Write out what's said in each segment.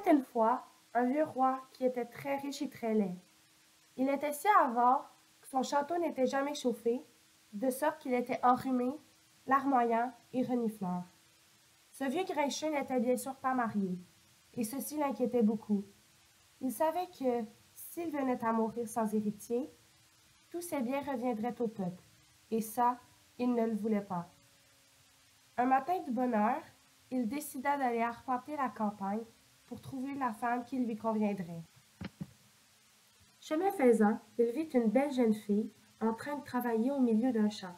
était une fois un vieux roi qui était très riche et très laid. Il était si avare que son château n'était jamais chauffé, de sorte qu'il était enrhumé, larmoyant et renifleur. Ce vieux grincheux n'était bien sûr pas marié, et ceci l'inquiétait beaucoup. Il savait que, s'il venait à mourir sans héritier, tous ses biens reviendraient au peuple, et ça, il ne le voulait pas. Un matin de bonne heure, il décida d'aller arpenter la campagne pour trouver la femme qui lui conviendrait. Chemin faisant, il vit une belle jeune fille en train de travailler au milieu d'un champ,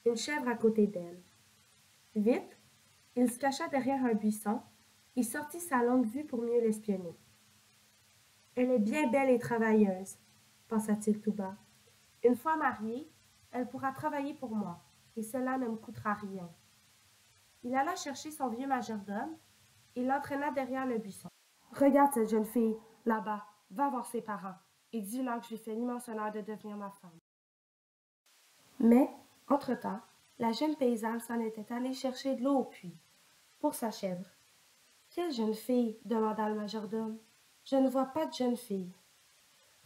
une chèvre à côté d'elle. Vite, il se cacha derrière un buisson et sortit sa longue vue pour mieux l'espionner. Elle est bien belle et travailleuse, pensa-t-il tout bas. Une fois mariée, elle pourra travailler pour moi, et cela ne me coûtera rien. Il alla chercher son vieux majordome et l'entraîna derrière le buisson. Regarde cette jeune fille, là-bas, va voir ses parents, et dis-leur que je lui fais l'immense honneur de devenir ma femme. Mais, entre-temps, la jeune paysanne s'en était allée chercher de l'eau au puits, pour sa chèvre. Quelle jeune fille? Demanda le majordome. Je ne vois pas de jeune fille.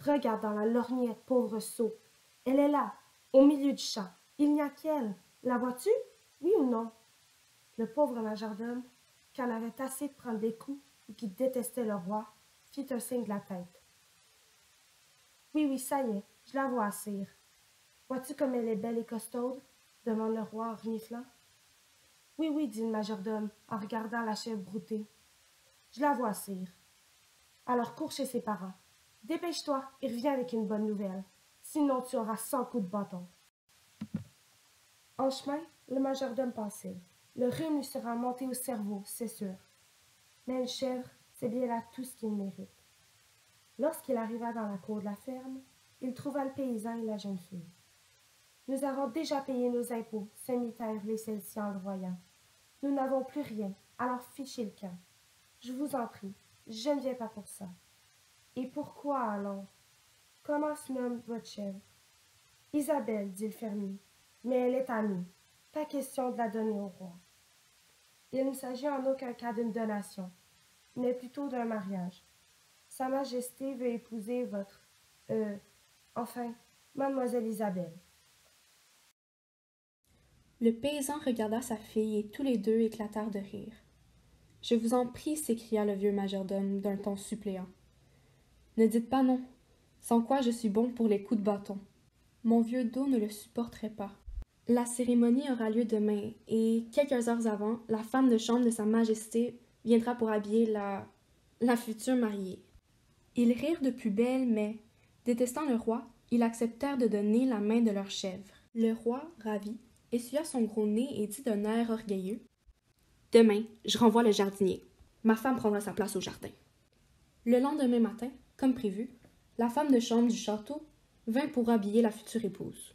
Regarde dans la lorgnette, pauvre sot. Elle est là, au milieu du champ. Il n'y a qu'elle. La vois-tu? Oui ou non? Le pauvre majordome, qui en avait assez de prendre des coups et qui détestait le roi, fit un signe de la tête. Oui, oui, ça y est, je la vois, sire. Vois-tu comme elle est belle et costaude? Demande le roi en reniflant. Oui, oui, dit le majordome en regardant la chèvre broutée. Je la vois, sire. Alors cours chez ses parents. Dépêche-toi et reviens avec une bonne nouvelle. Sinon tu auras 100 coups de bâton. En chemin, le majordome pensait. Le rhume lui sera monté au cerveau, c'est sûr. Mais une chèvre, c'est bien là tout ce qu'il mérite. Lorsqu'il arriva dans la cour de la ferme, il trouva le paysan et la jeune fille. Nous avons déjà payé nos impôts, se mit à hurler celle-ci en le voyant. Nous n'avons plus rien, alors fichez le camp. Je vous en prie, je ne viens pas pour ça. Et pourquoi alors? Comment se nomme votre chèvre? Isabelle, dit le fermier, mais elle est à nous. Pas question de la donner au roi. Il ne s'agit en aucun cas d'une donation, mais plutôt d'un mariage. Sa Majesté veut épouser votre... enfin, mademoiselle Isabelle. Le paysan regarda sa fille et tous les deux éclatèrent de rire. Je vous en prie, s'écria le vieux majordome d'un ton suppléant. Ne dites pas non, sans quoi je suis bon pour les coups de bâton. Mon vieux dos ne le supporterait pas. La cérémonie aura lieu demain, et quelques heures avant, la femme de chambre de Sa Majesté viendra pour habiller la future mariée. Ils rirent de plus belle, mais, détestant le roi, ils acceptèrent de donner la main de leur chèvre. Le roi, ravi, essuya son gros nez et dit d'un air orgueilleux: « Demain, je renvoie le jardinier. Ma femme prendra sa place au jardin. » Le lendemain matin, comme prévu, la femme de chambre du château vint pour habiller la future épouse.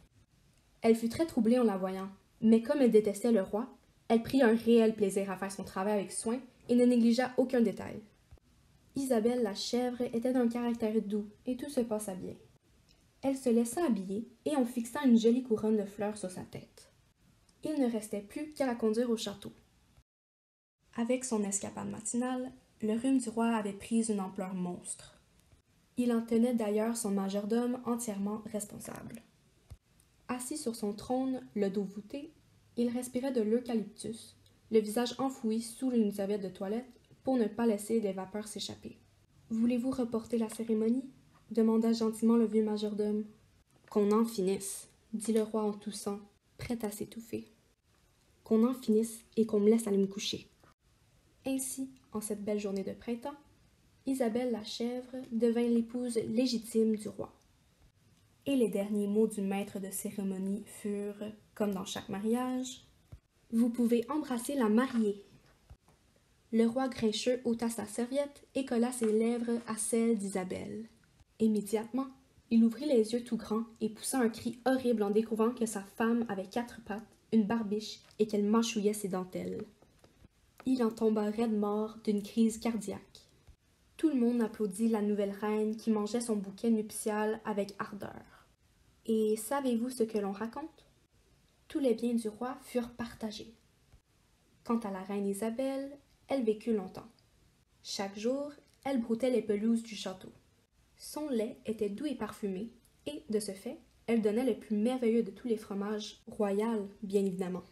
Elle fut très troublée en la voyant, mais comme elle détestait le roi, elle prit un réel plaisir à faire son travail avec soin et ne négligea aucun détail. Isabelle la chèvre était d'un caractère doux et tout se passa bien. Elle se laissa habiller et on fixa une jolie couronne de fleurs sur sa tête. Il ne restait plus qu'à la conduire au château. Avec son escapade matinale, le rhume du roi avait pris une ampleur monstre. Il en tenait d'ailleurs son majordome entièrement responsable. Assis sur son trône, le dos voûté, il respirait de l'eucalyptus, le visage enfoui sous une serviette de toilette pour ne pas laisser les vapeurs s'échapper. « Voulez-vous reporter la cérémonie » demanda gentiment le vieux majordome. « Qu'on en finisse, » dit le roi en toussant, prêt à s'étouffer. « Qu'on en finisse et qu'on me laisse aller me coucher. » Ainsi, en cette belle journée de printemps, Isabelle la chèvre devint l'épouse légitime du roi. Et les derniers mots du maître de cérémonie furent, comme dans chaque mariage, « Vous pouvez embrasser la mariée. » Le roi grincheux ôta sa serviette et colla ses lèvres à celles d'Isabelle. Immédiatement, il ouvrit les yeux tout grands et poussa un cri horrible en découvrant que sa femme avait 4 pattes, une barbiche et qu'elle mâchouillait ses dentelles. Il en tomba raide mort d'une crise cardiaque. Tout le monde applaudit la nouvelle reine qui mangeait son bouquet nuptial avec ardeur. Et savez-vous ce que l'on raconte? Tous les biens du roi furent partagés. Quant à la reine Isabelle, elle vécut longtemps. Chaque jour, elle broutait les pelouses du château. Son lait était doux et parfumé, et, de ce fait, elle donnait le plus merveilleux de tous les fromages, royal, bien évidemment.